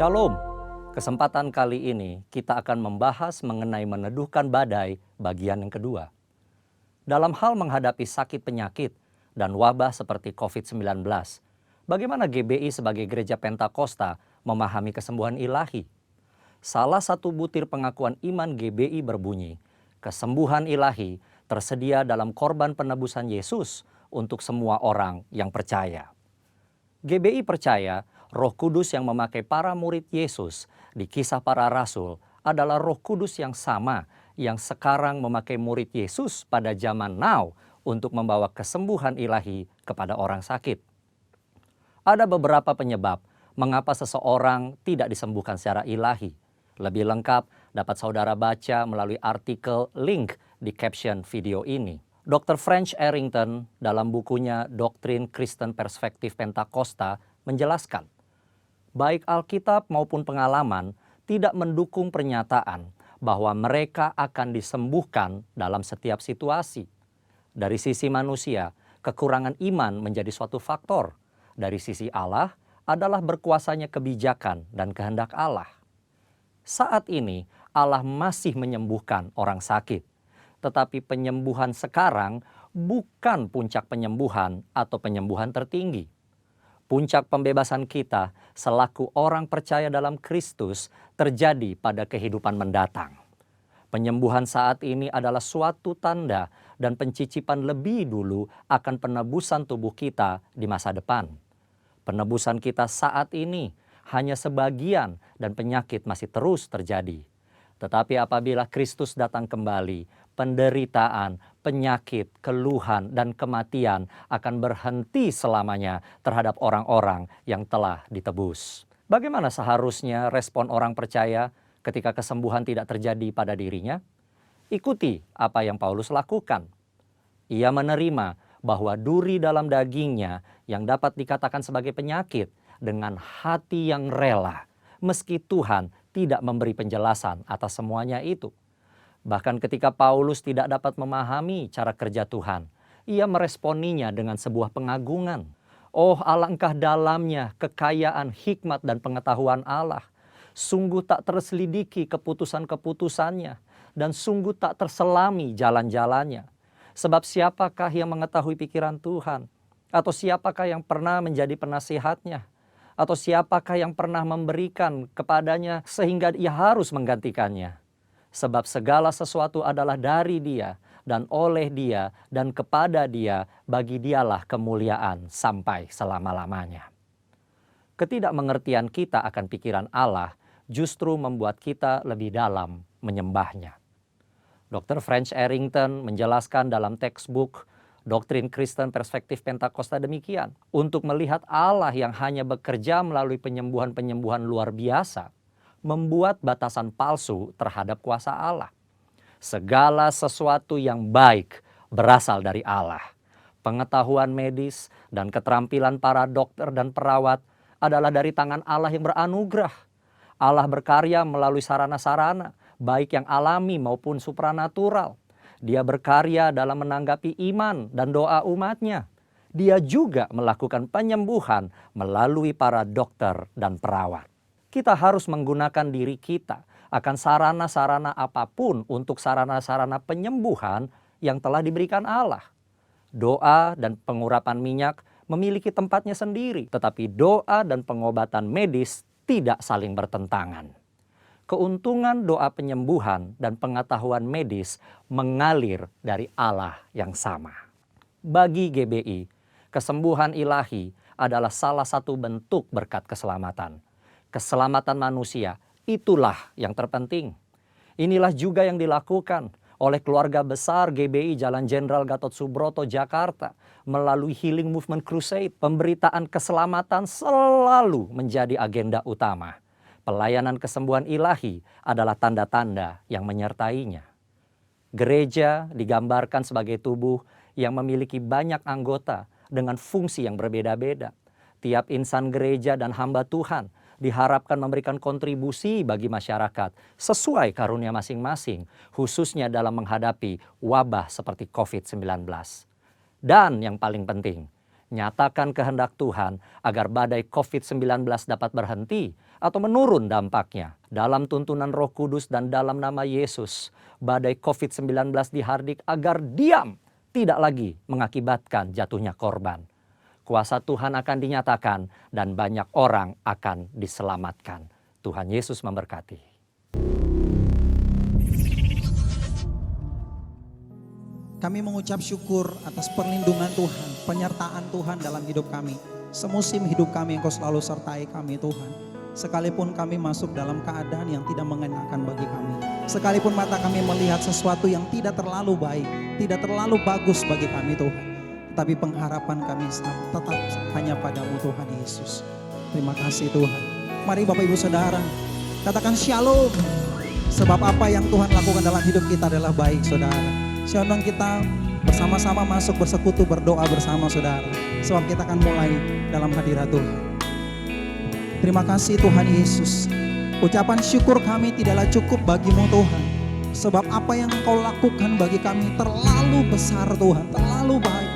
Shalom, kesempatan kali ini kita akan membahas mengenai meneduhkan badai bagian yang kedua. Dalam hal menghadapi sakit penyakit dan wabah seperti COVID-19, bagaimana GBI sebagai gereja Pentakosta memahami kesembuhan ilahi? Salah satu butir pengakuan iman GBI berbunyi, kesembuhan ilahi tersedia dalam korban penebusan Yesus untuk semua orang yang percaya. GBI percaya Roh Kudus yang memakai para murid Yesus di Kisah Para Rasul adalah Roh Kudus yang sama yang sekarang memakai murid Yesus pada zaman now untuk membawa kesembuhan ilahi kepada orang sakit. Ada beberapa penyebab mengapa seseorang tidak disembuhkan secara ilahi. Lebih lengkap dapat saudara baca melalui artikel link di caption video ini. Dr. French Arrington dalam bukunya Doktrin Kristen Perspektif Pentakosta menjelaskan, baik Alkitab maupun pengalaman tidak mendukung pernyataan bahwa mereka akan disembuhkan dalam setiap situasi. Dari sisi manusia, kekurangan iman menjadi suatu faktor. Dari sisi Allah adalah berkuasanya kebijakan dan kehendak Allah. Saat ini Allah masih menyembuhkan orang sakit. Tetapi penyembuhan sekarang bukan puncak penyembuhan atau penyembuhan tertinggi. Puncak pembebasan kita selaku orang percaya dalam Kristus terjadi pada kehidupan mendatang. Penyembuhan saat ini adalah suatu tanda dan pencicipan lebih dulu akan penebusan tubuh kita di masa depan. Penebusan kita saat ini hanya sebagian dan penyakit masih terus terjadi. Tetapi apabila Kristus datang kembali, penderitaan, penyakit, keluhan, dan kematian akan berhenti selamanya terhadap orang-orang yang telah ditebus. Bagaimana seharusnya respon orang percaya ketika kesembuhan tidak terjadi pada dirinya? Ikuti apa yang Paulus lakukan. Ia menerima bahwa duri dalam dagingnya yang dapat dikatakan sebagai penyakit dengan hati yang rela, meski Tuhan tidak memberi penjelasan atas semuanya itu. Bahkan ketika Paulus tidak dapat memahami cara kerja Tuhan, ia meresponinya dengan sebuah pengagungan. Oh, alangkah dalamnya kekayaan, hikmat, dan pengetahuan Allah. Sungguh tak terselidiki keputusan-keputusannya, dan sungguh tak terselami jalan-jalannya. Sebab siapakah yang mengetahui pikiran Tuhan? Atau siapakah yang pernah menjadi penasihatnya? Atau siapakah yang pernah memberikan kepadanya sehingga ia harus menggantikannya? Sebab segala sesuatu adalah dari Dia dan oleh Dia dan kepada Dia, bagi Dialah kemuliaan sampai selama-lamanya. Ketidakmengertian kita akan pikiran Allah justru membuat kita lebih dalam menyembahnya. Dr. French Arrington menjelaskan dalam textbook Doktrin Kristen Perspektif Pentakosta demikian. Untuk melihat Allah yang hanya bekerja melalui penyembuhan-penyembuhan luar biasa, membuat batasan palsu terhadap kuasa Allah. Segala sesuatu yang baik berasal dari Allah. Pengetahuan medis dan keterampilan para dokter dan perawat adalah dari tangan Allah yang beranugerah. Allah berkarya melalui sarana-sarana, baik yang alami maupun supranatural. Dia berkarya dalam menanggapi iman dan doa umatnya. Dia juga melakukan penyembuhan melalui para dokter dan perawat. Kita harus menggunakan diri kita akan sarana-sarana apapun untuk sarana-sarana penyembuhan yang telah diberikan Allah. Doa dan pengurapan minyak memiliki tempatnya sendiri, tetapi doa dan pengobatan medis tidak saling bertentangan. Keuntungan doa penyembuhan dan pengetahuan medis mengalir dari Allah yang sama. Bagi GBI, kesembuhan ilahi adalah salah satu bentuk berkat keselamatan. Keselamatan manusia, itulah yang terpenting. Inilah juga yang dilakukan oleh keluarga besar GBI Jalan Jenderal Gatot Subroto, Jakarta, melalui Healing Movement Crusade. Pemberitaan keselamatan selalu menjadi agenda utama. Pelayanan kesembuhan ilahi adalah tanda-tanda yang menyertainya. Gereja digambarkan sebagai tubuh yang memiliki banyak anggota dengan fungsi yang berbeda-beda. Tiap insan gereja dan hamba Tuhan diharapkan memberikan kontribusi bagi masyarakat sesuai karunia masing-masing, khususnya dalam menghadapi wabah seperti COVID-19. Dan yang paling penting, nyatakan kehendak Tuhan agar badai COVID-19 dapat berhenti, atau menurun dampaknya. Dalam tuntunan Roh Kudus dan dalam nama Yesus, badai COVID-19 dihardik agar diam, tidak lagi mengakibatkan jatuhnya korban. Kuasa Tuhan akan dinyatakan dan banyak orang akan diselamatkan. Tuhan Yesus memberkati. Kami mengucap syukur atas perlindungan Tuhan, penyertaan Tuhan dalam hidup kami. Semusim hidup kami Engkau selalu sertai kami Tuhan. Sekalipun kami masuk dalam keadaan yang tidak mengenakan bagi kami. Sekalipun mata kami melihat sesuatu yang tidak terlalu baik, tidak terlalu bagus bagi kami Tuhan. Tapi pengharapan kami tetap hanya padamu Tuhan Yesus. Terima kasih Tuhan. Mari Bapak Ibu Saudara, katakan shalom. Sebab apa yang Tuhan lakukan dalam hidup kita adalah baik saudara. Shalom, kita bersama-sama masuk bersekutu berdoa bersama saudara. Sebab kita akan mulai dalam hadirat Tuhan. Terima kasih Tuhan Yesus. Ucapan syukur kami tidaklah cukup bagimu Tuhan. Sebab apa yang Engkau lakukan bagi kami terlalu besar Tuhan, terlalu baik.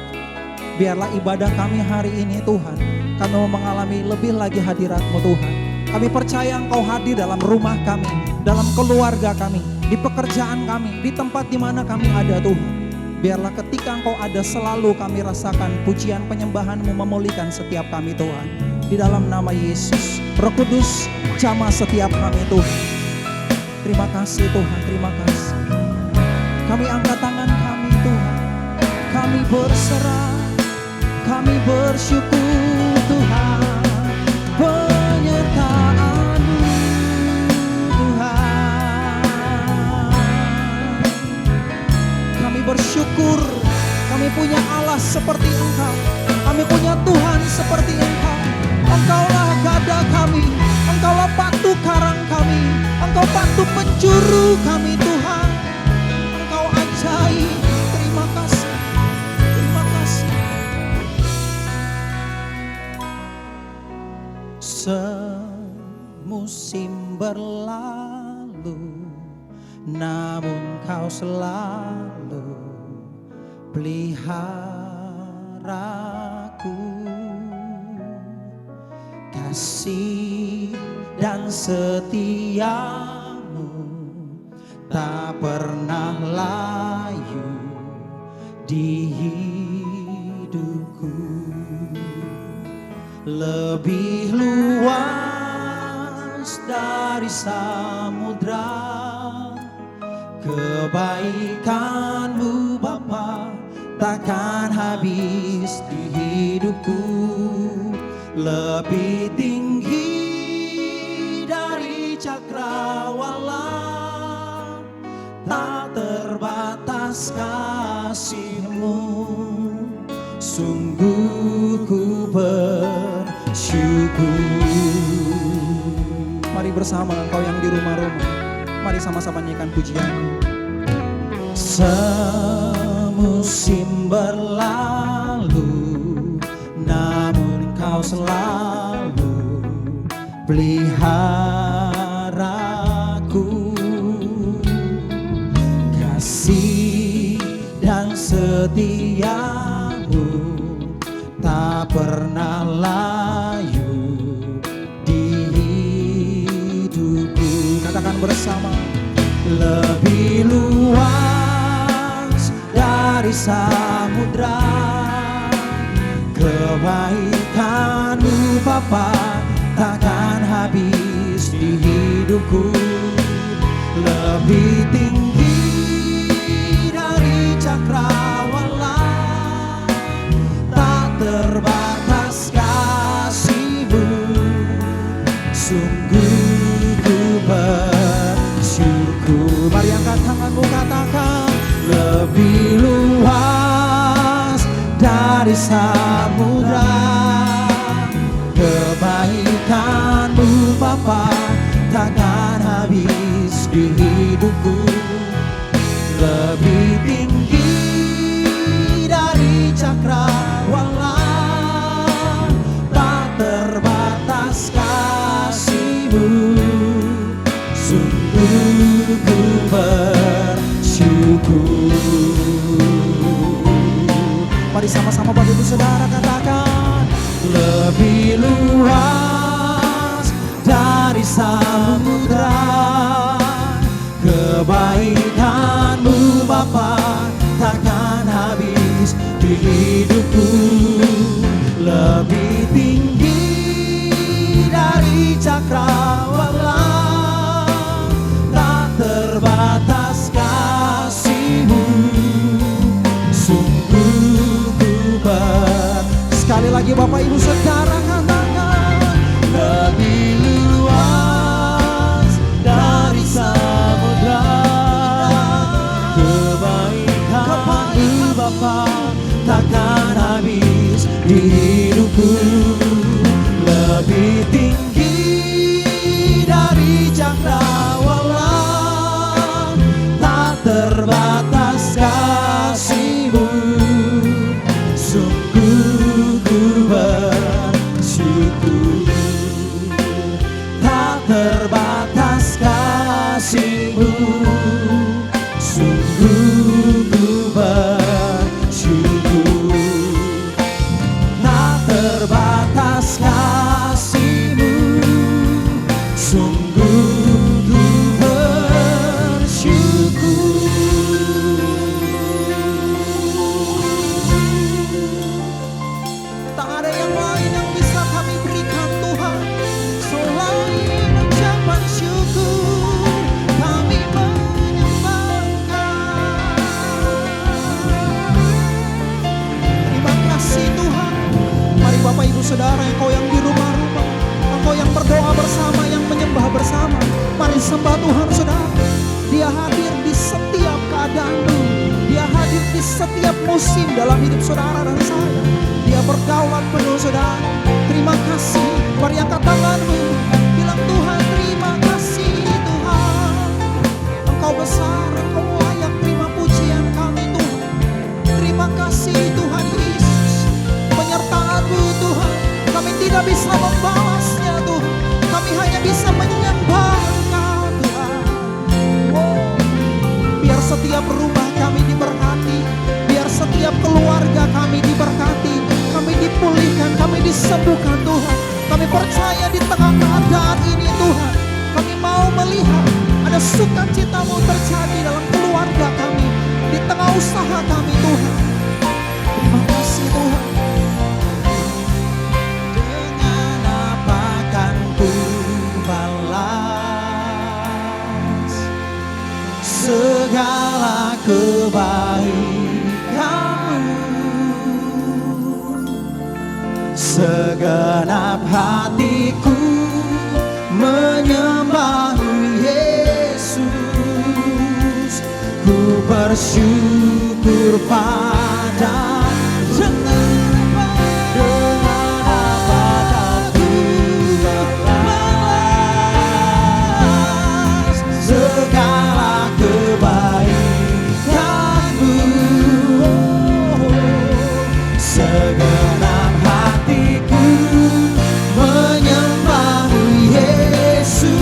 Biarlah ibadah kami hari ini Tuhan, kami mau mengalami lebih lagi hadirat-Mu Tuhan. Kami percaya Engkau hadir dalam rumah kami, dalam keluarga kami, di pekerjaan kami, di tempat di mana kami ada Tuhan. Biarlah ketika Engkau ada selalu kami rasakan pujian penyembahan-Mu memulihkan setiap kami Tuhan. Di dalam nama Yesus, Roh Kudus jamah setiap kami Tuhan. Terima kasih Tuhan, terima kasih. Kami angkat tangan kami Tuhan, kami berserah, kami bersyukur Tuhan. Penyertaan-Mu Tuhan. Kami bersyukur, kami punya Allah seperti Engkau. Kami punya Tuhan seperti Engkau. Engkaulah gada kami, Engkaulah batu karang kami, Engkau batu penjuru kami Tuhan. Engkau ajaib, terima kasih, terima kasih. Semusim berlalu, namun Kau selalu peliharaku. Kasih dan setia-Mu tak pernah layu di hidupku. Lebih luas dari samudra, kebaikan-Mu Bapa takkan habis di hidupku. Lebih tinggi dari cakrawala, tak terbatas kasih-Mu. Sungguh ku bersyukur. Mari bersama engkau yang di rumah-rumah, mari sama-sama nyanyikan pujian. Semusim berlalu, namun Kau selalu peliharaku. Kasih dan setia-Mu tak pernah layu di hidupku. Katakan bersama. Lebih luas dari samudra, kebaikan-Mu Bapa takkan habis di hidupku. Lebih tinggi dari cakrawala, tak terbatas kasih-Mu. Sungguh ku bersyukur. Mari angkat tanganmu, katakan. Lebih luas dari samudra, kebaikan-Mu Bapa takkan habis di hidupku. Lebih tinggi dari cakrawala, tak terbatas kasih-Mu. Sungguh ku bersyukur. Mari sama-sama Bapak Ibu Saudara katakan. Lebih luas dari di hidupku, lebih tinggi dari cakrawala, tak terbatas kasih-Mu. Sungguh ku bersyukur, tak terbatas kasih-Mu. Sungguh ku bersyukur, tak terbatas kasih-Mu. Sungguh ku bersyukur. Tak ada yang lain yang bisa kami berikan Tuhan selain ucapan syukur. Kami menyembah Engkau. Terima kasih Tuhan. Mari Bapak Ibu Saudara, engkau yang di rumah-rumah, engkau yang berdoa bersama, yang menyembah bersama, mari sembah Tuhan Saudara. Dia hadir di setiap keadaanmu, Dia hadir di setiap musim dalam hidup saudara dan saya. Dia berdaulat penuh saudara. Terima kasih. Mari angkat tanganmu, bilang Tuhan terima kasih Tuhan. Engkau besar, Engkau layak terima pujian kami Tuhan. Terima kasih Tuhan Yesus. Penyertaan-Mu Tuhan, kami tidak bisa membalasnya Tuhan. Kami hanya bisa menyembah Engkau Tuhan. Biar setiap rumah kami diberkati, biar setiap keluarga kami diberkati, kami dipulihkan, kami disembuhkan Tuhan. Kami percaya di tengah keadaan ini Tuhan, kami mau melihat ada sukacita-Mu terjadi dalam keluarga kami, di tengah usaha kami Tuhan. Terima kasih Tuhan. Dengan apa kan ku balas segala kebaikan-Mu? Segenap hatiku menyembah-Mu Yesus. Ku bersyukur pada dengan apa ku balas segala kebaikan-Mu. Segenap hatiku menyembah-Mu Yesus.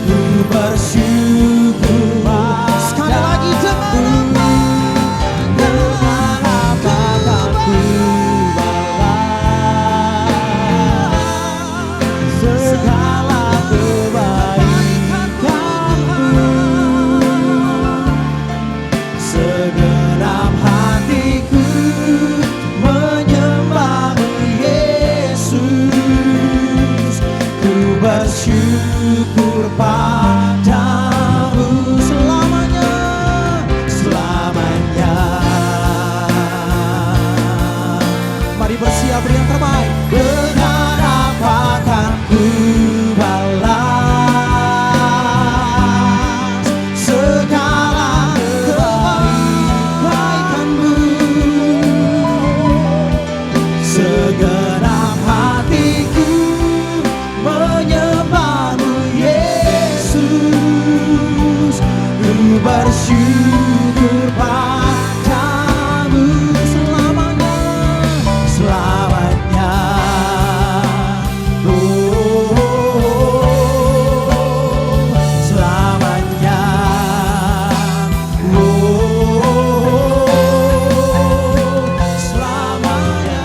Ku bersyukur sekali lagi dengan apa kan ku balas segala kebaikan-Mu. Segenap hatiku menyembah-Mu Yesus. Ku bersyukur padamu selamanya, selamanya. Mari bersiap beri yang terbaik. Dengan apa kan ku balas segala kebaikan-Mu. Segenap hatiku menyembah-Mu Yesus. Ku bersyukur padamu selamanya, selamanya. Selamanya. Selamanya.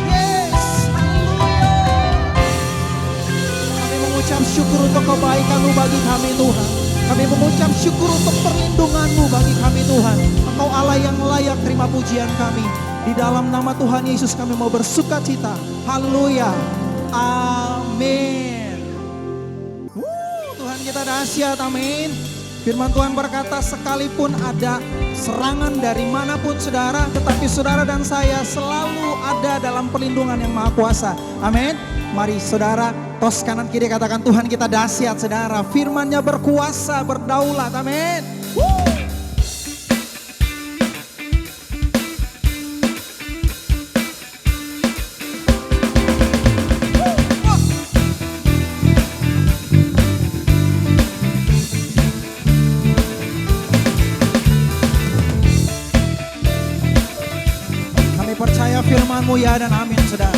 Yes, haleluya. Kami mengucap syukur untuk kebaikan-Mu bagi kami Tuhan. Kami mengucap syukur untuk perlindungan-Mu bagi kami Tuhan. Engkau Allah yang layak terima pujian kami. Di dalam nama Tuhan Yesus kami mau bersukacita. Haleluya. Amin. Tuhan kita dahsyat, amin. Firman Tuhan berkata, sekalipun ada serangan dari manapun saudara, tetapi saudara dan saya selalu ada dalam perlindungan yang Maha Kuasa. Amin. Mari saudara, tos kanan kiri katakan, Tuhan kita dahsyat saudara. Firman-Nya berkuasa, berdaulat. Amin. Percaya firman-Mu ya dan amin saudara.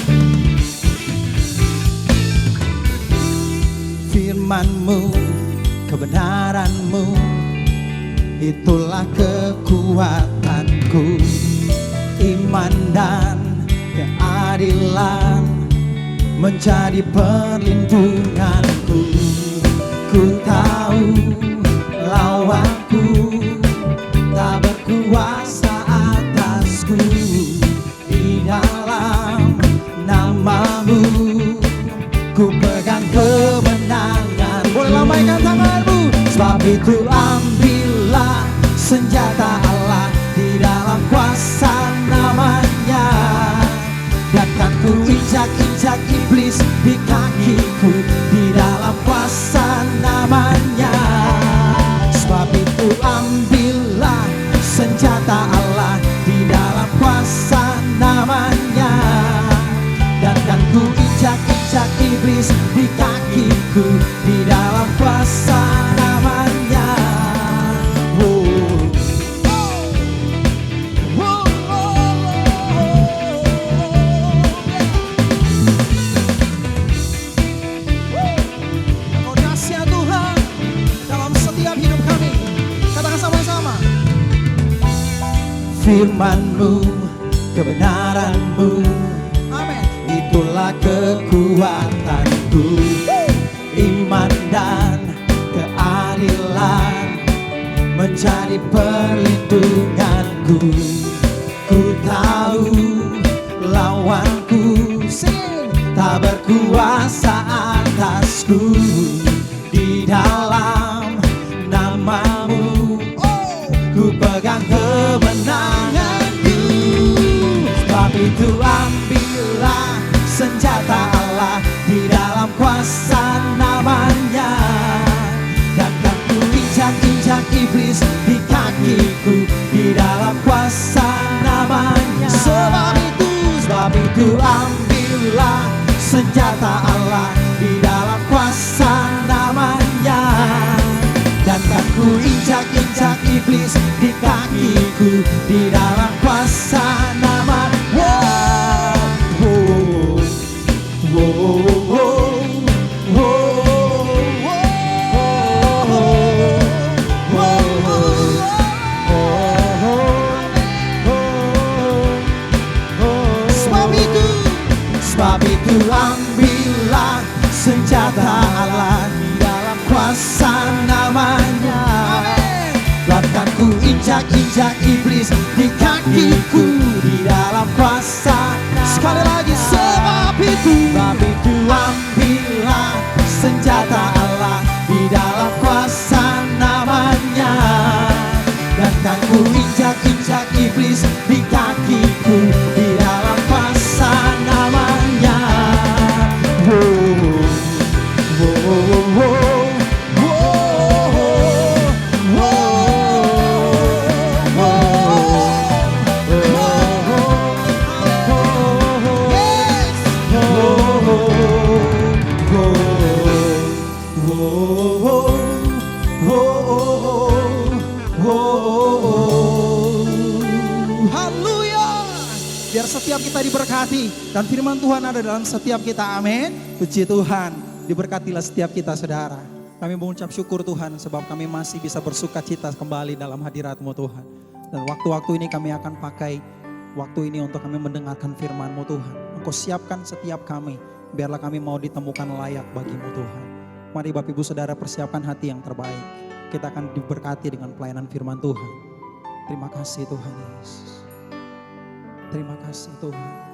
Firman-Mu, kebenaran-Mu, itulah kekuatanku. Iman dan keadilan menjadi perlindunganku. Ku tahu lawanku tak berkuasa atasku. Dalam nama-Mu ku pegang kemenangan. Boleh lambaikan tanganmu. Sebab itu ambillah senjata Allah di dalam kuasa nama-Nya, dan kan ku injak-injak iblis di kakiku di dalam kuasa nama-Nya. Sebab itu ambillah senjata Allah di dalam kuasa namanya, dan kan ku injak-injak iblis di kakiku di dalam kuasa namanya. Kau dahsyat Tuhan dalam setiap hidup kami. Katakan sama-sama. Firman-Mu, kebenaran-Mu, amin, itulah kekuatanku. Iman dan keadilan menjadi perlindunganku. Ku tahu lawanku tak berkuasa atasku. Di dalam nama-Mu ku pegang kemenanganku. Sebab itu ambillah senjata Allah di dalam kuasa namanya, dan kan ku injak-injak iblis di kakiku di dalam kuasa namanya. Sebab itu ambillah senjata Allah di dalam kuasa namanya, dan kan ku injak-injak iblis di kakiku di dalam kuasa namanya. Sebab itu ambillah senjata Allah di dalam kuasa namanya, bahkan ku injak-injak iblis di kakiku di dalam kuasa. Sekali lagi, sebab itu ambillah senjata Allah di dalam kuasa namanya, dan kan ku injak-injak iblis di kakiku di dalam kuasa namanya. Haleluya. Biar setiap kita diberkati dan firman Tuhan ada dalam setiap kita. Amin. Puji Tuhan. Diberkatilah setiap kita saudara. Kami mengucap syukur Tuhan sebab kami masih bisa bersuka cita kembali dalam hadirat-Mu Tuhan. Dan waktu-waktu ini kami akan pakai waktu ini untuk kami mendengarkan firman-Mu Tuhan. Engkau siapkan setiap kami. Biarlah kami mau ditemukan layak bagi-Mu Tuhan. Mari Bapak Ibu Saudara persiapkan hati yang terbaik. Kita akan diberkati dengan pelayanan firman Tuhan. Terima kasih Tuhan Yesus. Terima kasih Tuhan.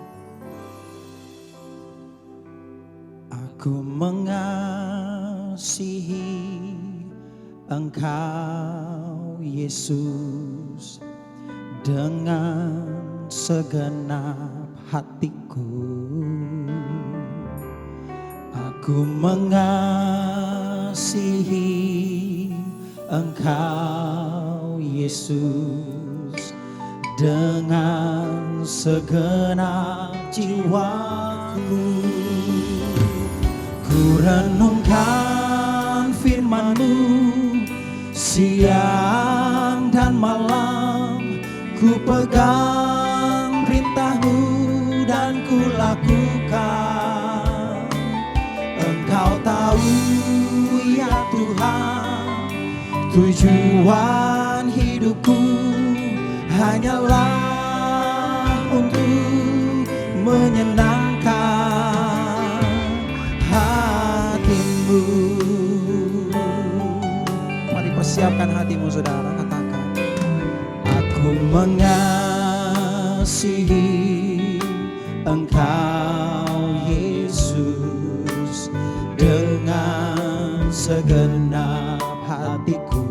Aku mengasihi Engkau Yesus dengan segenap hatiku. Aku mengasihi Engkau Yesus dengan segenap jiwaku. Ku renungkan firman-Mu siang dan malam, ku pegang perintah-Mu dan ku lakukan. Engkau tahu ya Tuhan, tujuan hidupku hanyalah untuk menyenangkan hati-Mu. Mari persiapkan hatimu saudara, katakan, aku mengasihi Engkau Yesus dengan segenap hatiku.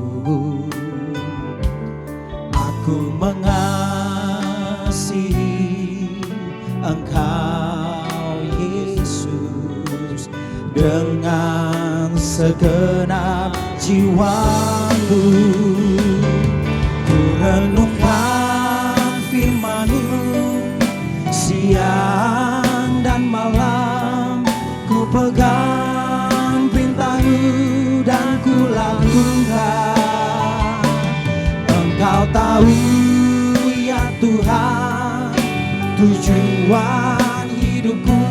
Aku mengasihi Engkau Yesus dengan segenap jiwaku. Ku renungkan firman-Mu siang dan malam, ku pegang perintah-Mu dan ku lakukan. Engkau tahu ya Tuhan, tujuan hidupku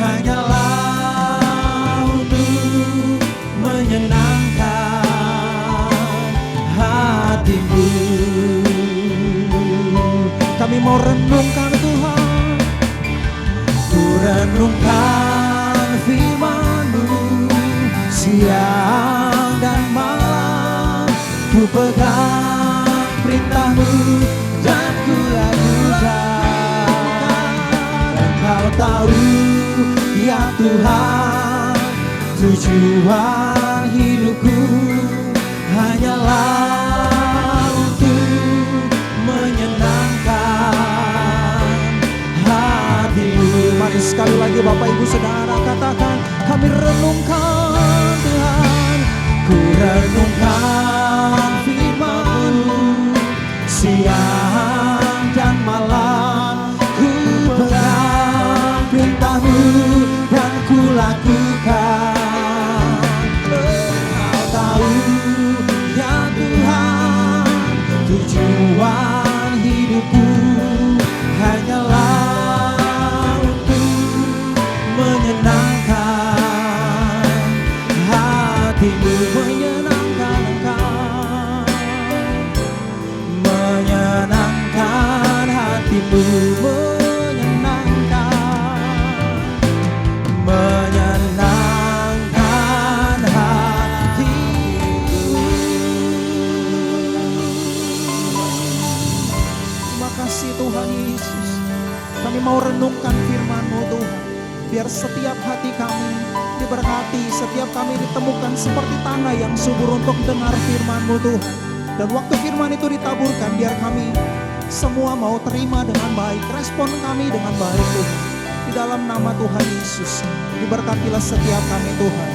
hanyalah untuk menyenangkan hati-Mu. Kami mau renungkan Tuhan, ku renungkan firman-Mu siang dan malam, ku pegang perintah-Mu dan ku lakukan. Engkau tahu ya Tuhan, tujuan hidupku hanyalah untuk menyenangkan hati-Mu. Mari sekali lagi Bapak Ibu Saudara katakan, kami renungkan Tuhan, ku renungkan firman-Mu siang dan malam, ku pegang perintah-Mu dan ku lakukan. Engkau tahu ya Tuhan, tujuan hidupku hanyalah untuk menyenangkan hati-Mu. Menyenangkan Engkau, menyenangkan hati-Mu, menyenangkan hati-Mu. Terima kasih Tuhan Yesus. Kami mau renungkan firman-Mu Tuhan, biar setiap hati kami diberkati, setiap kami ditemukan seperti tanah yang subur untuk dengar firman-Mu Tuhan. Dan waktu firman itu ditaburkan, biar kami semua mau terima dengan baik, respon kami dengan baik Tuhan. Di dalam nama Tuhan Yesus, diberkatilah setiap kami Tuhan.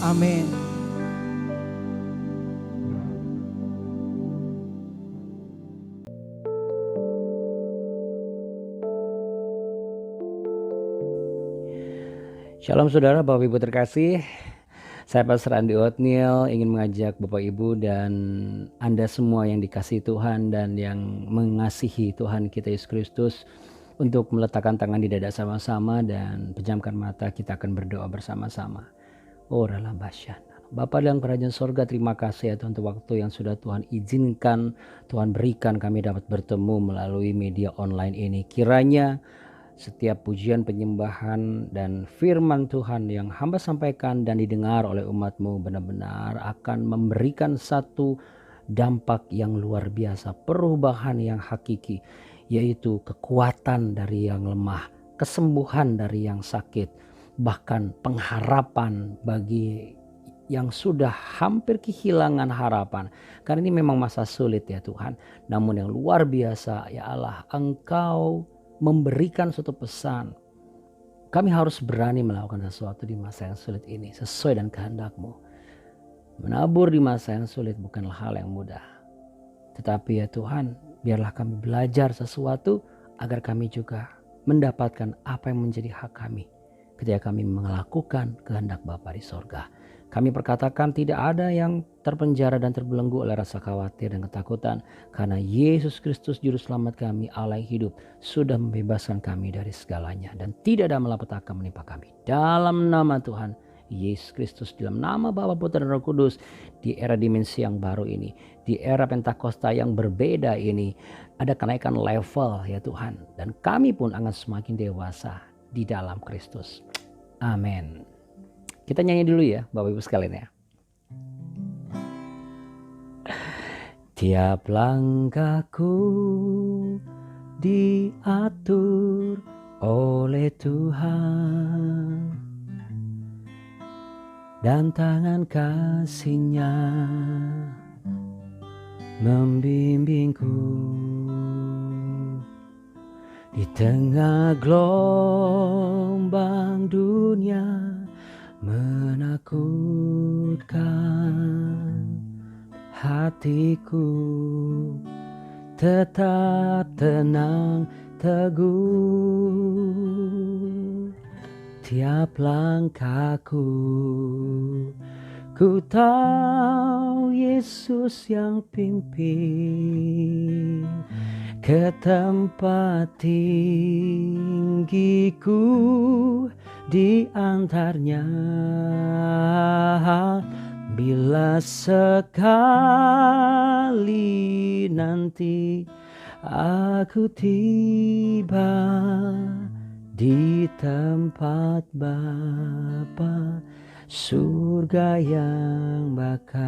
Amin. Shalom saudara, Bapak Ibu terkasih. Saya Pastor Andi Othniel ingin mengajak Bapak Ibu dan Anda semua yang dikasihi Tuhan dan yang mengasihi Tuhan kita Yesus Kristus untuk meletakkan tangan di dada sama-sama dan pejamkan mata, kita akan berdoa bersama-sama. Oralah basyan. Bapa dalam kerajaan sorga, terima kasih ya Tuhan untuk waktu yang sudah Tuhan izinkan, Tuhan berikan kami dapat bertemu melalui media online ini. Kiranya setiap pujian, penyembahan, dan firman Tuhan yang hamba sampaikan dan didengar oleh umat-Mu benar-benar akan memberikan satu dampak yang luar biasa, perubahan yang hakiki, yaitu kekuatan dari yang lemah, kesembuhan dari yang sakit, bahkan pengharapan bagi yang sudah hampir kehilangan harapan. Karena ini memang masa sulit ya Tuhan. Namun yang luar biasa ya Allah, Engkau memberikan suatu pesan. Kami harus berani melakukan sesuatu di masa yang sulit ini sesuai dengan kehendak-Mu. Menabur di masa yang sulit bukanlah hal yang mudah. Tetapi ya Tuhan, biarlah kami belajar sesuatu agar kami juga mendapatkan apa yang menjadi hak kami ketika kami melakukan kehendak Bapa di sorga. Kami perkatakan tidak ada yang terpenjara dan terbelenggu oleh rasa khawatir dan ketakutan. Karena Yesus Kristus Juru Selamat kami, Allah yang hidup, sudah membebaskan kami dari segalanya. Dan tidak ada malapetaka menimpa kami. Dalam nama Tuhan Yesus Kristus, dalam nama Bapa, Putra dan Roh Kudus, di era dimensi yang baru ini, di era Pentakosta yang berbeda ini, ada kenaikan level ya Tuhan. Dan kami pun akan semakin dewasa di dalam Kristus. Amin. Kita nyanyi dulu ya Bapak Ibu sekalian ya. Tiap langkahku diatur oleh Tuhan, dan tangan kasih-Nya membimbingku. Di tengah gelombang dunia menakutkan, hatiku tetap tenang teguh. Tiap langkahku, ku tahu Yesus yang pimpin ke tempat tinggiku, diantarnya. Bila sekali nanti aku tiba di tempat Bapa, surga yang bakal.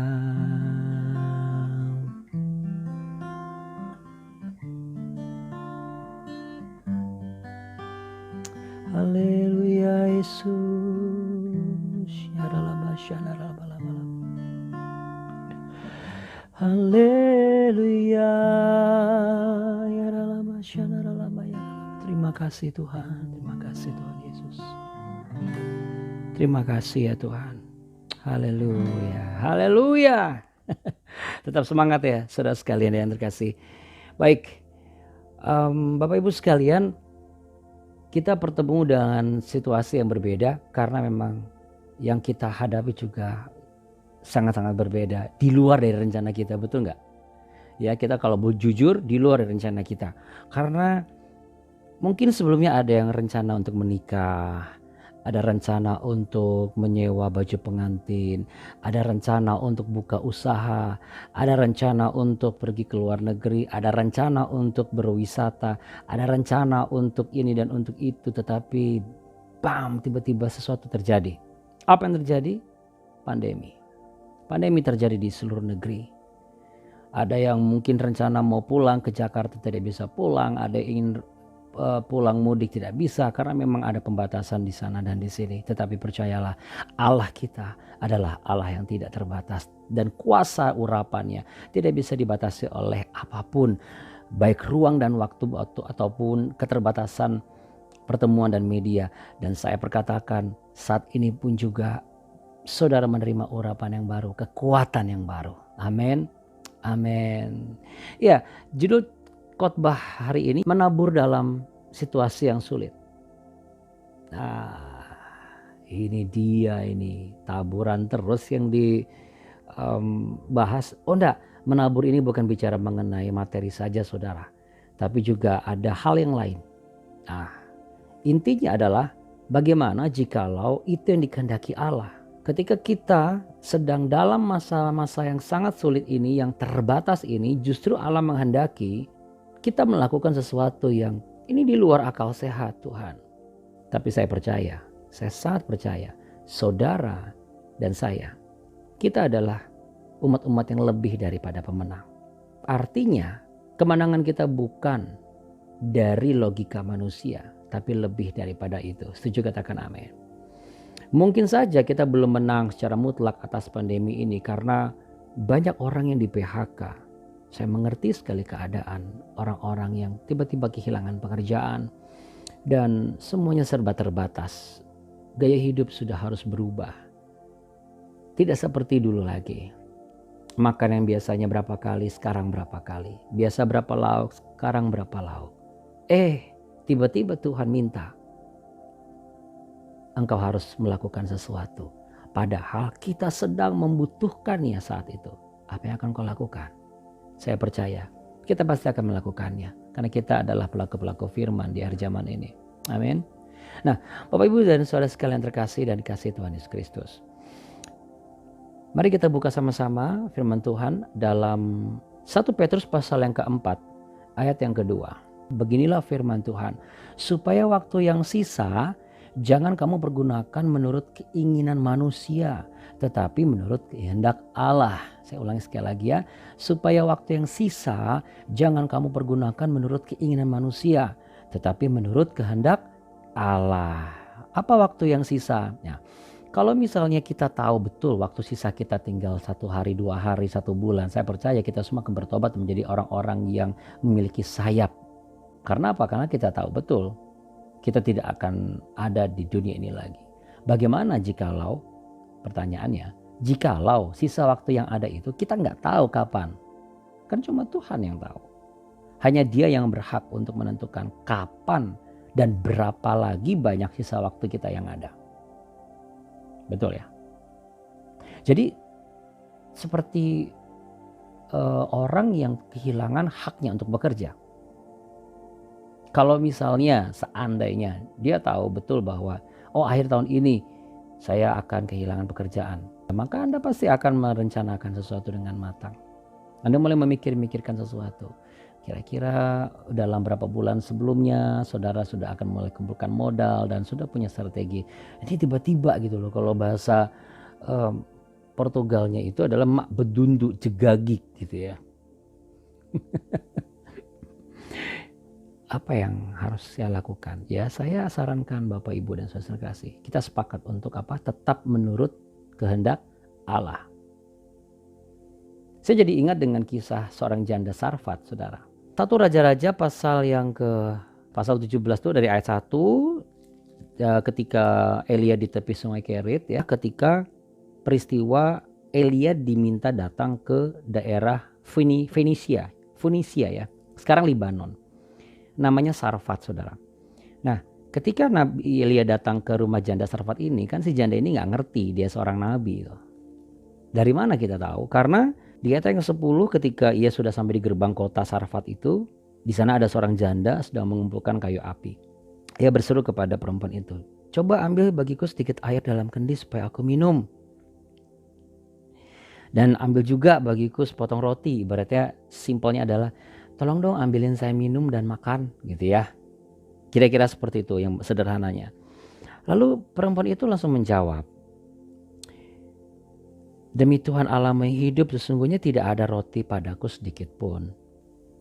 Haleluya Yesus, ya Rabbah, ya Rabbah. Haleluya, ya Rabbah, ya Rabbah, ya Rabbah. Terima kasih Tuhan, terima kasih Tuhan Yesus. Terima kasih ya Tuhan. Haleluya, haleluya. Tetap semangat ya saudara sekalian yang terkasih. Baik, Bapak Ibu sekalian, kita bertemu dengan situasi yang berbeda karena memang yang kita hadapi juga sangat-sangat berbeda, di luar dari rencana kita, betul nggak? Ya, kita kalau jujur di luar dari rencana kita. Karena mungkin sebelumnya ada yang rencana untuk menikah, ada rencana untuk menyewa baju pengantin, ada rencana untuk buka usaha, ada rencana untuk pergi ke luar negeri, ada rencana untuk berwisata, ada rencana untuk ini dan untuk itu, tetapi bam, tiba-tiba sesuatu terjadi. Apa yang terjadi? Pandemi. Pandemi terjadi di seluruh negeri. Ada yang mungkin rencana mau pulang ke Jakarta tidak bisa pulang, ada yang ingin pulang mudik tidak bisa karena memang ada pembatasan di sana dan di sini. Tetapi percayalah, Allah kita adalah Allah yang tidak terbatas dan kuasa urapannya tidak bisa dibatasi oleh apapun, baik ruang dan waktu ataupun keterbatasan pertemuan dan media. Dan saya perkatakan saat ini pun juga saudara menerima urapan yang baru, kekuatan yang baru. Amin. Amin. Ya, judul khotbah hari ini menabur dalam situasi yang sulit. Nah, ini dia ini taburan terus yang dibahas. Oh enggak, menabur ini bukan bicara mengenai materi saja saudara, tapi juga ada hal yang lain. Nah, intinya adalah bagaimana jikalau itu yang dikehendaki Allah. Ketika kita sedang dalam masa-masa yang sangat sulit ini, yang terbatas ini, justru Allah menghendaki kita melakukan sesuatu yang ini di luar akal sehat Tuhan. Tapi saya percaya, saya sangat percaya, saudara dan saya, kita adalah umat-umat yang lebih daripada pemenang. Artinya, kemenangan kita bukan dari logika manusia, tapi lebih daripada itu. Setuju katakan amin. Mungkin saja kita belum menang secara mutlak atas pandemi ini karena banyak orang yang di PHK. Saya mengerti sekali keadaan orang-orang yang tiba-tiba kehilangan pekerjaan dan semuanya serba terbatas. Gaya hidup sudah harus berubah. Tidak seperti dulu lagi. Makan yang biasanya berapa kali, sekarang berapa kali. Biasa berapa lauk, sekarang berapa lauk. Tiba-tiba Tuhan minta, engkau harus melakukan sesuatu. Padahal kita sedang membutuhkannya saat itu. Apa yang akan kau lakukan? Saya percaya kita pasti akan melakukannya. Karena kita adalah pelaku-pelaku firman di akhir zaman ini. Amin. Nah, Bapak Ibu dan Saudara sekalian terkasih dan dikasihi Tuhan Yesus Kristus. Mari kita buka sama-sama firman Tuhan dalam 1 Petrus pasal yang keempat, ayat yang kedua. Beginilah firman Tuhan. Supaya waktu yang sisa jangan kamu pergunakan menurut keinginan manusia, tetapi menurut kehendak Allah. Saya ulangi sekali lagi ya. Supaya waktu yang sisa jangan kamu pergunakan menurut keinginan manusia, tetapi menurut kehendak Allah. Apa waktu yang sisa? Ya, kalau misalnya kita tahu betul waktu sisa kita tinggal 1 hari, 2 hari, 1 bulan, saya percaya kita semua akan bertobat menjadi orang-orang yang memiliki sayap. Karena apa? Karena kita tahu betul kita tidak akan ada di dunia ini lagi. Bagaimana jikalau, pertanyaannya, jikalau sisa waktu yang ada itu kita nggak tahu kapan? Kan cuma Tuhan yang tahu. Hanya Dia yang berhak untuk menentukan kapan dan berapa lagi banyak sisa waktu kita yang ada. Betul ya? Jadi seperti orang yang kehilangan haknya untuk bekerja. Kalau misalnya seandainya dia tahu betul bahwa akhir tahun ini saya akan kehilangan pekerjaan, maka Anda pasti akan merencanakan sesuatu dengan matang. Anda mulai memikirkan sesuatu. Kira-kira dalam berapa bulan sebelumnya saudara sudah akan mulai kumpulkan modal dan sudah punya strategi. Ini tiba-tiba gitu loh, kalau bahasa Portugalnya itu adalah mak bedunduk jegagik gitu ya. Apa yang harus saya lakukan? Ya, saya sarankan Bapak Ibu dan Saudara kasih, kita sepakat untuk apa? Tetap menurut kehendak Allah. Saya jadi ingat dengan kisah seorang janda Sarfat, Saudara. 1 Raja-Raja pasal 17 itu dari ayat 1, ketika Elia di tepi sungai Kerit ya, ketika peristiwa Elia diminta datang ke daerah Fenisia ya, sekarang Libanon. Namanya Sarfat, Saudara. Nah, ketika Nabi Elia datang ke rumah janda Sarfat ini, kan si janda ini gak ngerti dia seorang nabi. Dari mana kita tahu? Karena di ayat yang 10 ketika ia sudah sampai di gerbang kota Sarfat itu, di sana ada seorang janda sedang mengumpulkan kayu api. Ia berseru kepada perempuan itu, "Coba ambil bagiku sedikit air dalam kendi supaya aku minum. Dan ambil juga bagiku sepotong roti." Ibaratnya simpelnya adalah, tolong dong ambilin saya minum dan makan gitu ya. Kira-kira seperti itu yang sederhananya. Lalu perempuan itu langsung menjawab, "Demi Tuhan Allah yang hidup, sesungguhnya tidak ada roti padaku sedikit pun."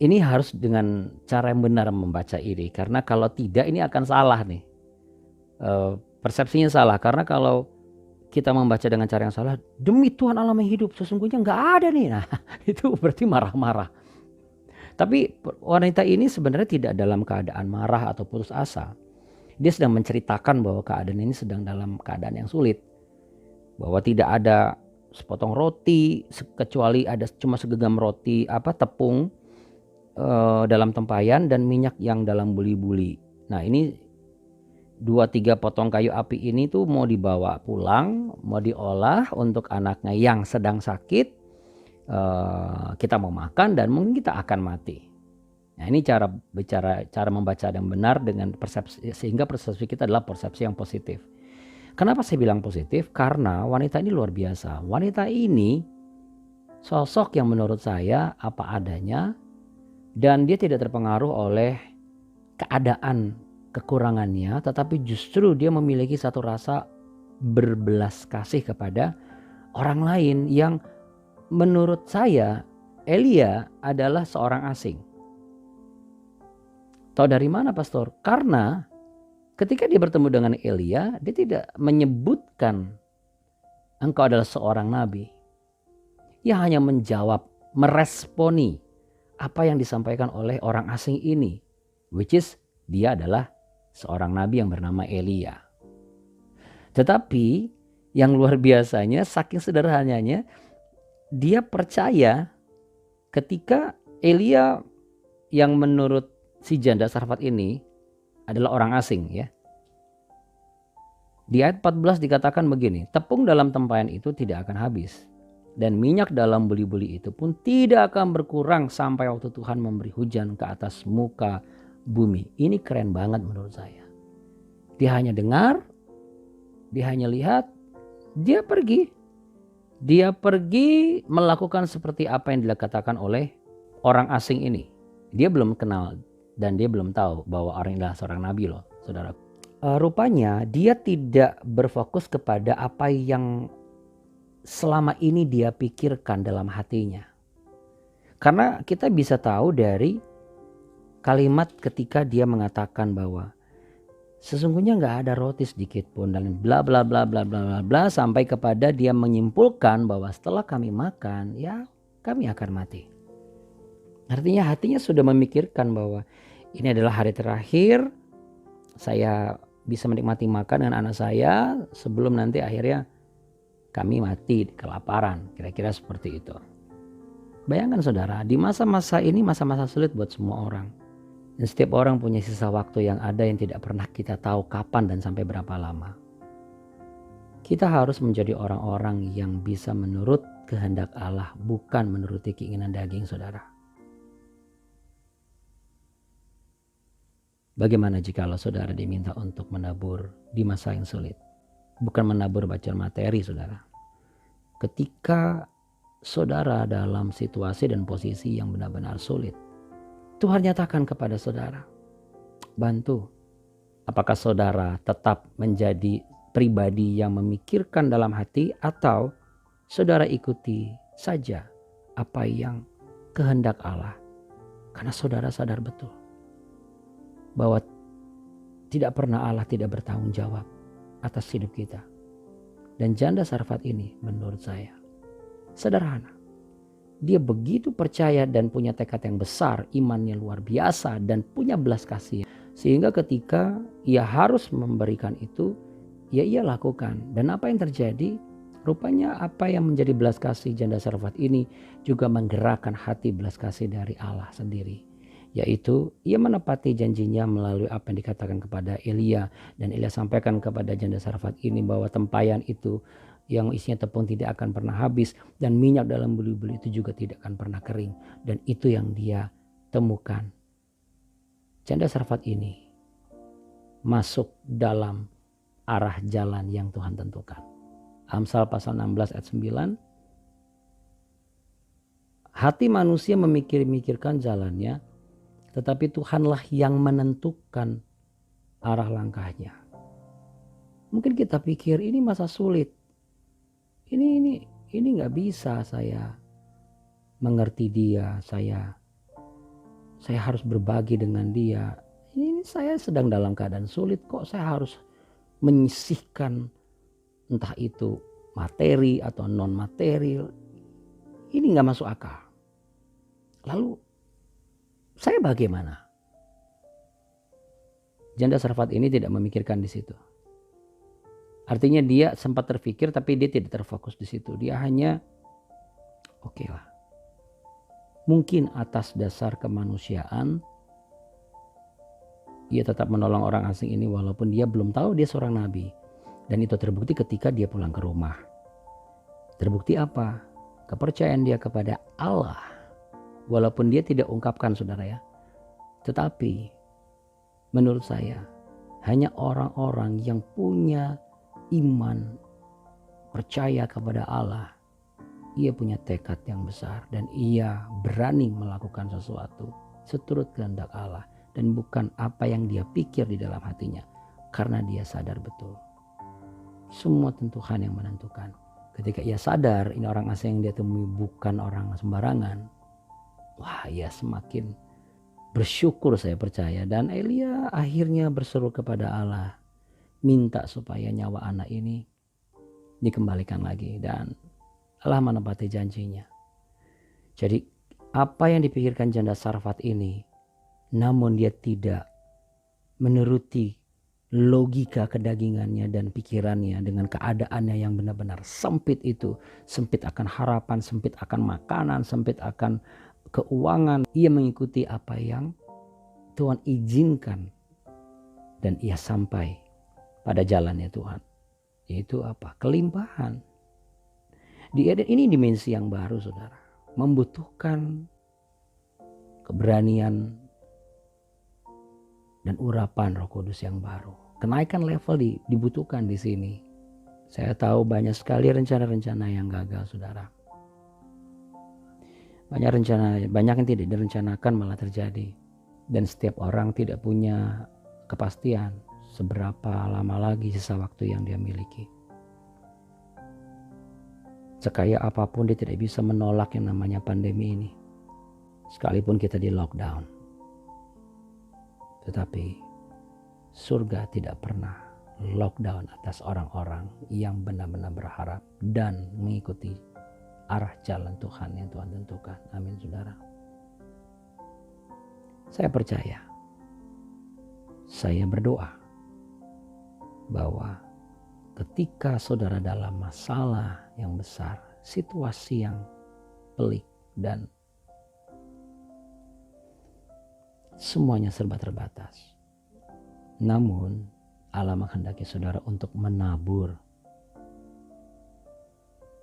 Ini harus dengan cara yang benar membaca ini, karena kalau tidak ini akan salah nih. Persepsinya salah, karena kalau kita membaca dengan cara yang salah, demi Tuhan Allah yang hidup, sesungguhnya nggak ada nih. Nah, itu berarti marah-marah. Tapi wanita ini sebenarnya tidak dalam keadaan marah atau putus asa. Dia sedang menceritakan bahwa keadaan ini sedang dalam keadaan yang sulit. Bahwa tidak ada sepotong roti, kecuali ada cuma segenggam roti tepung dalam tempayan dan minyak yang dalam buli-buli. Nah, ini 2-3 potong kayu api ini tuh mau dibawa pulang, mau diolah untuk anaknya yang sedang sakit. Kita mau makan dan mungkin kita akan mati. Nah, ini cara membaca yang benar dengan persepsi, sehingga persepsi kita adalah persepsi yang positif. Kenapa saya bilang positif? Karena wanita ini luar biasa. Wanita ini sosok yang menurut saya apa adanya, dan dia tidak terpengaruh oleh keadaan kekurangannya, tetapi justru dia memiliki satu rasa berbelas kasih kepada orang lain yang menurut saya Elia adalah seorang asing. Tahu dari mana, Pastor? Karena Ketika dia bertemu dengan Elia, dia tidak menyebutkan engkau adalah seorang nabi. Ia hanya menjawab, meresponi apa yang disampaikan oleh orang asing ini, which is dia adalah seorang nabi yang bernama Elia. Tetapi yang luar biasanya, saking sederhananya, dia percaya ketika Elia yang menurut si janda Sarfat ini adalah orang asing ya. Di ayat 14 dikatakan begini, tepung dalam tempayan itu tidak akan habis. Dan minyak dalam beli-beli itu pun tidak akan berkurang sampai waktu Tuhan memberi hujan ke atas muka bumi. Ini keren banget menurut saya. Dia hanya dengar, dia hanya lihat, dia pergi. Dia pergi melakukan seperti apa yang dikatakan oleh orang asing ini. Dia belum kenal dan dia belum tahu bahwa orang ini adalah seorang nabi loh, saudara. Rupanya dia tidak berfokus kepada apa yang selama ini dia pikirkan dalam hatinya. Karena kita bisa tahu dari kalimat ketika dia mengatakan bahwa sesungguhnya nggak ada roti sedikit pun dan bla bla bla bla bla bla bla sampai kepada dia menyimpulkan bahwa setelah kami makan ya kami akan mati. Artinya hatinya sudah memikirkan bahwa ini adalah hari terakhir saya bisa menikmati makan dengan anak saya sebelum nanti akhirnya kami mati kelaparan. Kira-kira seperti itu. Bayangkan saudara, di masa-masa ini masa-masa sulit buat semua orang. Dan setiap orang punya sisa waktu yang ada yang tidak pernah kita tahu kapan dan sampai berapa lama. Kita harus menjadi orang-orang yang bisa menurut kehendak Allah, bukan menuruti keinginan daging saudara. Bagaimana jikalau saudara diminta untuk menabur di masa yang sulit? Bukan menabur bacaan materi saudara. Ketika saudara dalam situasi dan posisi yang benar-benar sulit, Tuhan nyatakan kepada saudara, bantu. Apakah saudara tetap menjadi pribadi yang memikirkan dalam hati atau saudara ikuti saja apa yang kehendak Allah? Karena saudara sadar betul bahwa tidak pernah Allah tidak bertanggung jawab atas hidup kita. Dan janda Sarfat ini menurut saya sederhana. Dia begitu percaya dan punya tekad yang besar, imannya luar biasa dan punya belas kasih. Sehingga ketika ia harus memberikan itu, ya ia lakukan. Dan apa yang terjadi? Rupanya apa yang menjadi belas kasih janda Sarfat ini juga menggerakkan hati belas kasih dari Allah sendiri. Yaitu ia menepati janjinya melalui apa yang dikatakan kepada Elia. Dan Elia sampaikan kepada janda Sarfat ini bahwa tempayan itu yang isinya tepung tidak akan pernah habis. Dan minyak dalam beli-beli itu juga tidak akan pernah kering. Dan itu yang dia temukan. Janda Sarfat ini masuk dalam arah jalan yang Tuhan tentukan. Amsal pasal 16 ayat 9. Hati manusia memikirkan jalannya, tetapi Tuhanlah yang menentukan arah langkahnya. Mungkin kita pikir ini masa sulit. Ini nggak bisa saya mengerti dia. Saya harus berbagi dengan dia. Ini saya sedang dalam keadaan sulit kok saya harus menyisihkan entah itu materi atau non material. Ini nggak masuk akal. Lalu saya bagaimana? Janda Sarfat ini tidak memikirkan di situ. Artinya dia sempat terpikir tapi dia tidak terfokus di situ. Dia hanya oke lah. Mungkin atas dasar kemanusiaan ia tetap menolong orang asing ini walaupun dia belum tahu dia seorang nabi. Dan itu terbukti ketika dia pulang ke rumah. Terbukti apa? Kepercayaan dia kepada Allah. Walaupun dia tidak ungkapkan saudara ya. Tetapi menurut saya hanya orang-orang yang punya iman, percaya kepada Allah. Ia punya tekad yang besar dan ia berani melakukan sesuatu seturut kehendak Allah. Dan bukan apa yang dia pikir di dalam hatinya. Karena dia sadar betul. Semua tentu Tuhan yang menentukan. Ketika ia sadar ini orang asing yang dia temui bukan orang sembarangan. Wah ia semakin bersyukur saya percaya. Dan Elia akhirnya berseru kepada Allah, minta supaya nyawa anak ini dikembalikan lagi. Dan Allah menepati janjinya. Jadi apa yang dipikirkan janda Sarfat ini, namun dia tidak menuruti logika kedagingannya dan pikirannya dengan keadaannya yang benar-benar sempit itu. Sempit akan harapan, sempit akan makanan, sempit akan keuangan. Ia mengikuti apa yang Tuhan izinkan. Dan ia sampai pada jalannya Tuhan. Yaitu apa? Kelimpahan. Di Eden ini dimensi yang baru, saudara. Membutuhkan keberanian dan urapan Roh Kudus yang baru. Kenaikan level dibutuhkan di sini. Saya tahu banyak sekali rencana-rencana yang gagal, saudara. Banyak yang tidak direncanakan malah terjadi. Dan setiap orang tidak punya kepastian seberapa lama lagi sisa waktu yang dia miliki. Sekaya apapun dia tidak bisa menolak yang namanya pandemi ini. Sekalipun kita di lockdown. Tetapi surga tidak pernah lockdown atas orang-orang yang benar-benar berharap dan mengikuti arah jalan Tuhan yang Tuhan tentukan. Amin, saudara. Saya percaya, saya berdoa bahwa ketika saudara dalam masalah yang besar, situasi yang pelik dan semuanya serba terbatas. Namun Allah menghendaki saudara untuk menabur,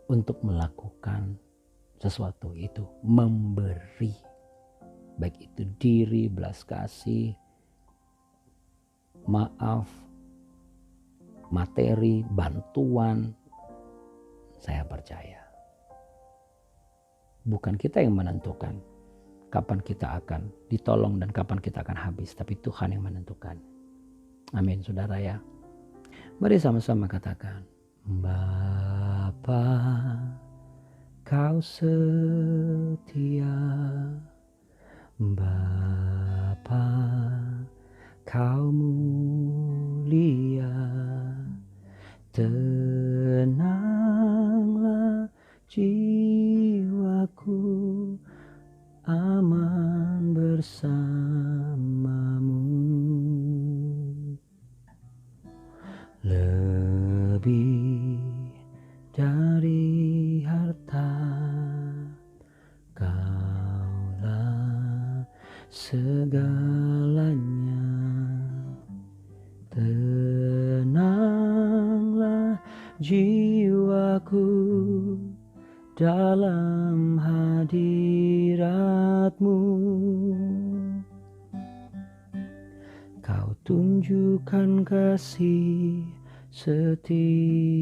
untuk melakukan sesuatu itu, memberi. Baik itu diri, belas kasih, maaf, materi, bantuan. Saya percaya bukan kita yang menentukan kapan kita akan ditolong dan kapan kita akan habis, tapi Tuhan yang menentukan. Amin, saudara ya. Mari sama-sama katakan, Bapa, Kau setia. Bapa, Kau mulia. Tenanglah jiwaku, aman bersamamu. Lebih dari harta, Kaulah segalanya. Tenanglah jiwaku dalam hadirat-Mu. Kau tunjukkan kasih setiamu.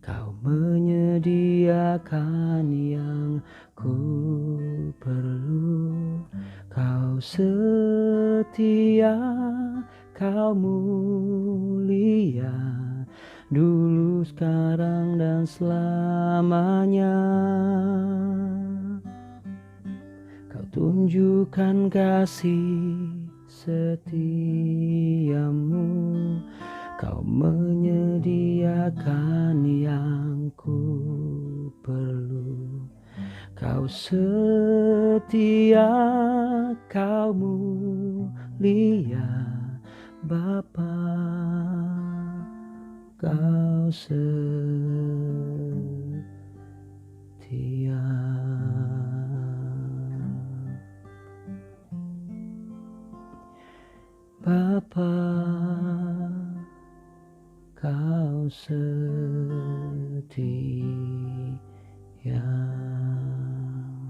Kau menyediakan yang ku perlu. Kau setia, Kau mulia, dulu, sekarang, dan selamanya. Kau tunjukkan kasih setiamu. Kau menyediakan yang ku perlu. Kau setia, Kau mulia, Bapa, Kau setia. Bapa, Kau setia.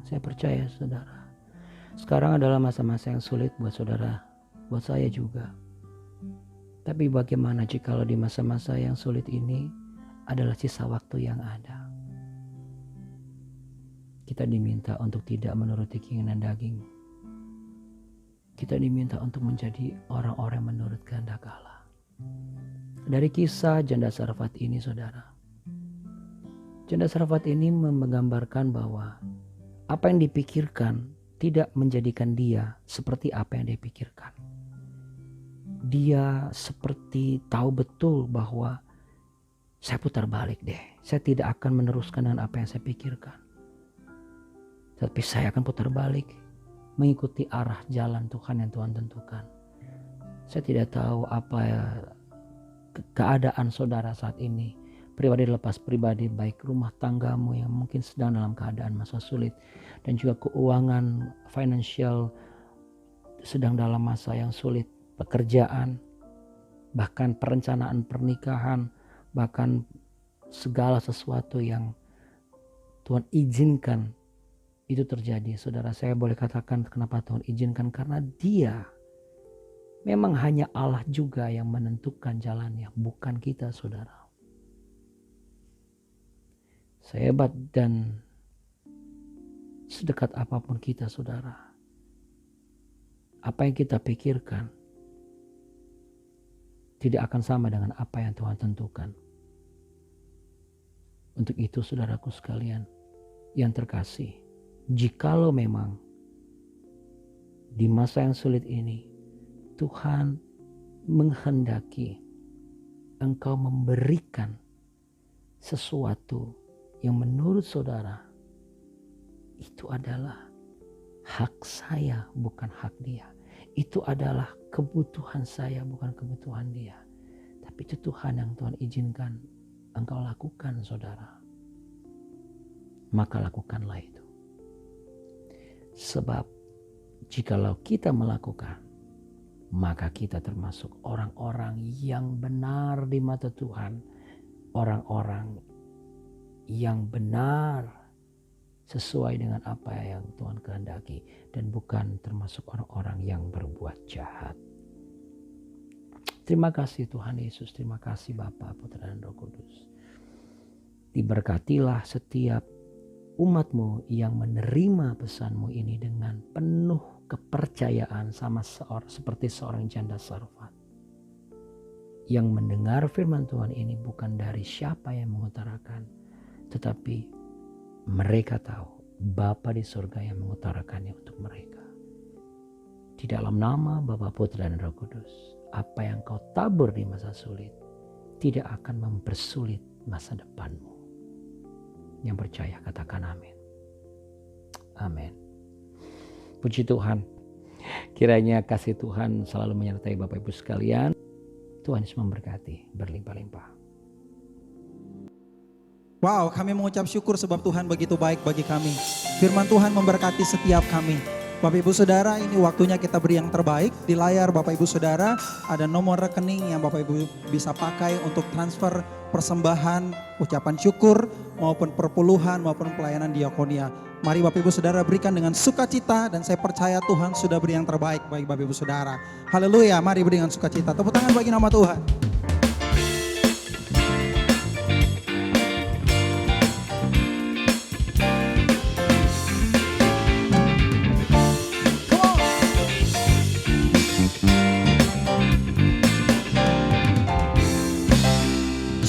Saya percaya, saudara, sekarang adalah masa-masa yang sulit buat saudara, buat saya juga. Tapi bagaimana jikalau di masa-masa yang sulit ini adalah sisa waktu yang ada? Kita diminta untuk tidak menuruti keinginan daging. Kita diminta untuk menjadi orang-orang menurut kehendak Allah. Dari kisah janda Sarfat ini, saudara, janda Sarfat ini menggambarkan bahwa apa yang dipikirkan tidak menjadikan dia seperti apa yang dia pikirkan. Dia seperti tahu betul bahwa saya putar balik deh. Saya tidak akan meneruskan dengan apa yang saya pikirkan. Tapi saya akan putar balik, mengikuti arah jalan Tuhan yang Tuhan tentukan. Saya tidak tahu apa keadaan saudara saat ini. Pribadi lepas pribadi, baik rumah tanggamu yang mungkin sedang dalam keadaan masa sulit. Dan juga keuangan, financial sedang dalam masa yang sulit. Pekerjaan, bahkan perencanaan pernikahan, bahkan segala sesuatu yang Tuhan izinkan itu terjadi. Saudara, saya boleh katakan kenapa Tuhan izinkan, karena Dia memang hanya Allah juga yang menentukan jalannya, bukan kita, saudara. Sehebat dan sedekat apapun kita, saudara, apa yang kita pikirkan tidak akan sama dengan apa yang Tuhan tentukan. Untuk itu, saudaraku sekalian yang terkasih, jikalau memang di masa yang sulit ini Tuhan menghendaki engkau memberikan sesuatu yang menurut saudara itu adalah hak saya, bukan hak dia. Itu adalah kebutuhan saya, bukan kebutuhan dia. Tapi itu Tuhan yang Tuhan izinkan engkau lakukan, saudara. Maka lakukanlah itu. Sebab jikalau kita melakukan, maka kita termasuk orang-orang yang benar di mata Tuhan. Orang-orang yang benar sesuai dengan apa yang Tuhan kehendaki, dan bukan termasuk orang-orang yang berbuat jahat. Terima kasih Tuhan Yesus, terima kasih Bapa, Putra dan Roh Kudus. Diberkatilah setiap umat-Mu yang menerima pesan-Mu ini dengan penuh kepercayaan, sama seperti seorang janda Sarfat yang mendengar firman Tuhan ini bukan dari siapa yang mengutarakan, tetapi mereka tahu Bapa di surga yang mengutarakannya untuk mereka. Di dalam nama Bapa, Putra dan Roh Kudus, apa yang kau tabur di masa sulit tidak akan mempersulit masa depanmu. Yang percaya katakan amin. Amin. Puji Tuhan. Kiranya kasih Tuhan selalu menyertai Bapak Ibu sekalian. Tuhan Yesus memberkati berlimpah-limpah. Wow, kami mengucap syukur sebab Tuhan begitu baik bagi kami. Firman Tuhan memberkati setiap kami. Bapak Ibu Saudara, ini waktunya kita beri yang terbaik. Di layar Bapak Ibu Saudara ada nomor rekening yang Bapak Ibu bisa pakai untuk transfer persembahan, ucapan syukur, maupun perpuluhan, maupun pelayanan diakonia. Mari Bapak Ibu Saudara berikan dengan sukacita, dan saya percaya Tuhan sudah beri yang terbaik bagi Bapak Ibu Saudara. Haleluya, mari beri dengan sukacita. Tepuk tangan bagi nama Tuhan.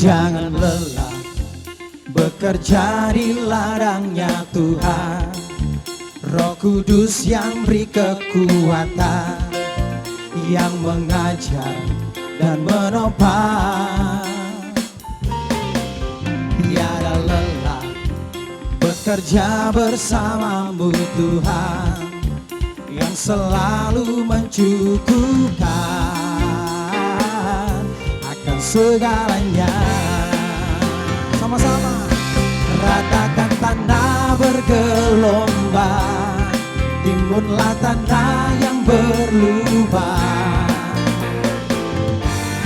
Jangan lelah bekerja di ladangnya Tuhan. Roh Kudus yang beri kekuatan, yang mengajar dan menopang. Tiada lelah bekerja bersamamu Tuhan, yang selalu mencukupkan akan segalanya. Sama-sama ratakan tanah bergelombang, timbunlah tanah yang berlubang,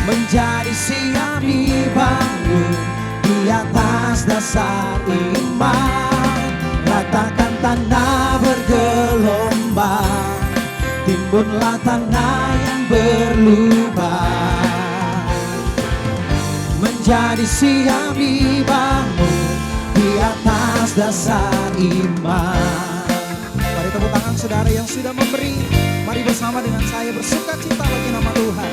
menjadi siap dibangun di atas dasar iman. Ratakan tanah bergelombang, timbunlah tanah yang berlubang, menjadi siap dibangun di atas dasar iman. Mari tepuk tangan saudara yang sudah memberi. Mari bersama dengan saya bersuka cita bagi nama Tuhan.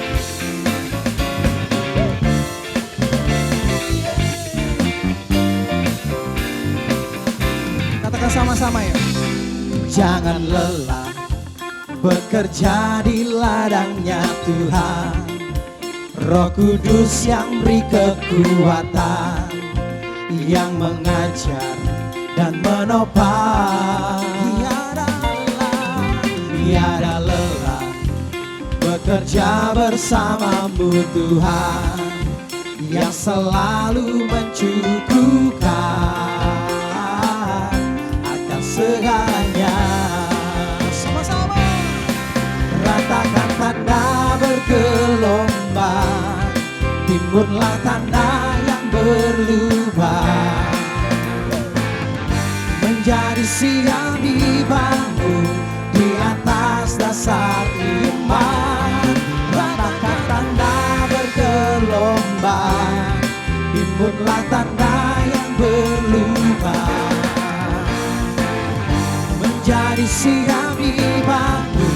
Katakan sama-sama ya. Jangan lelah bekerja di ladangnya Tuhan. Roh Kudus yang beri kekuatan, yang mengajar dan menopang. Tiada lelah bekerja bersamamu Tuhan, yang selalu mencukupkan akan segalanya. Sama-sama ratakan tanda bergelombang, timbunlah tanda yang berlubang, menjadi siang dibangun di atas dasar iman. Ratakan tanda bergelombang, timbunlah tanda yang berlubang, menjadi siang dibangun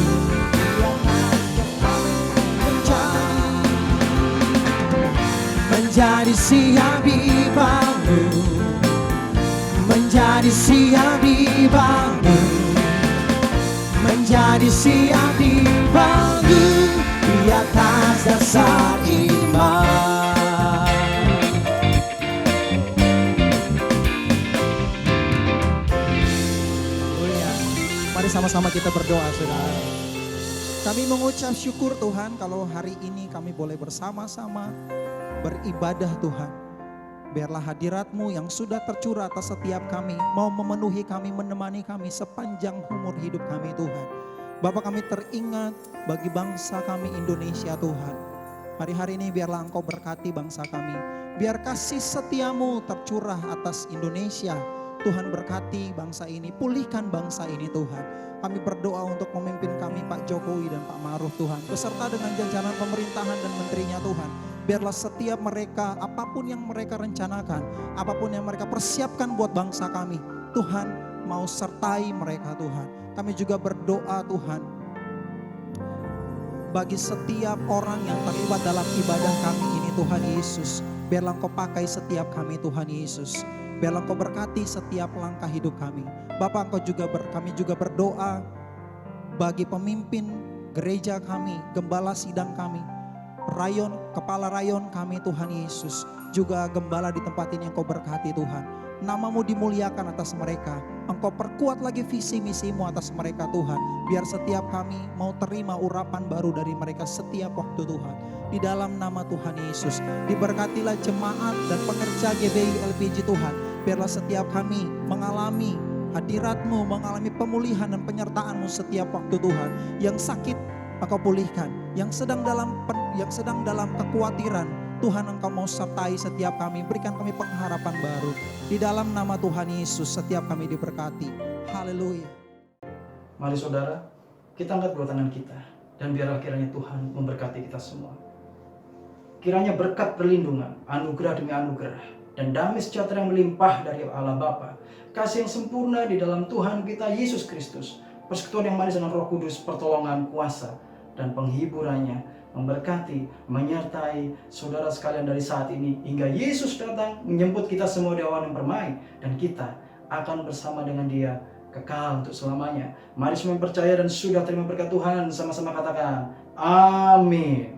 menjadi siap dibangun, menjadi siap dibangun, menjadi siap dibangun di atas dasar iman. Haleluya. Mari sama-sama kita berdoa, saudara. Kami mengucap syukur Tuhan kalau hari ini kami boleh bersama-sama beribadah Tuhan. Biarlah hadirat-Mu yang sudah tercurah atas setiap kami mau memenuhi kami, menemani kami sepanjang umur hidup kami Tuhan. Bapa, kami teringat bagi bangsa kami Indonesia Tuhan. Hari-hari ini biarlah Engkau berkati bangsa kami. Biar kasih setia-Mu tercurah atas Indonesia. Tuhan berkati bangsa ini, pulihkan bangsa ini Tuhan. Kami berdoa untuk memimpin kami Pak Jokowi dan Pak Ma'ruf Tuhan, beserta dengan jajaran pemerintahan dan menterinya Tuhan. Biarlah setiap mereka, apapun yang mereka rencanakan, apapun yang mereka persiapkan buat bangsa kami, Tuhan mau sertai mereka Tuhan. Kami juga berdoa Tuhan, bagi setiap orang yang terlibat dalam ibadah kami ini Tuhan Yesus. Biarlah Engkau pakai setiap kami Tuhan Yesus. Biarlah Engkau berkati setiap langkah hidup kami. Bapak, kami juga berdoa bagi pemimpin gereja kami, gembala sidang kami, kepala rayon kami Tuhan Yesus. Juga gembala di tempat ini Engkau berkati Tuhan. Nama-Mu dimuliakan atas mereka. Engkau perkuat lagi visi misi-Mu atas mereka Tuhan. Biar setiap kami mau terima urapan baru dari mereka setiap waktu Tuhan. Di dalam nama Tuhan Yesus, diberkatilah jemaat dan pengerja GBI LPG Tuhan. Biarlah setiap kami mengalami hadirat-Mu, mengalami pemulihan dan penyertaan-Mu setiap waktu Tuhan. Yang sakit Engkau pulihkan, yang sedang dalam kekhawatiran, Tuhan Engkau mau sertai setiap kami, berikan kami pengharapan baru. Di dalam nama Tuhan Yesus setiap kami diberkati. Haleluya. Mari saudara, kita angkat dua tangan kita, dan biarlah kiranya Tuhan memberkati kita semua. Kiranya berkat perlindungan, anugerah demi anugerah, dan damai sejahtera yang melimpah dari Allah Bapa, kasih yang sempurna di dalam Tuhan kita Yesus Kristus, persekutuan yang manis dengan Roh Kudus, pertolongan, kuasa, dan penghiburannya memberkati, menyertai saudara sekalian dari saat ini hingga Yesus datang menjemput kita semua di awan yang permai, dan kita akan bersama dengan Dia kekal untuk selamanya. Mari semua yang percaya dan sudah terima berkat Tuhan sama-sama katakan amin.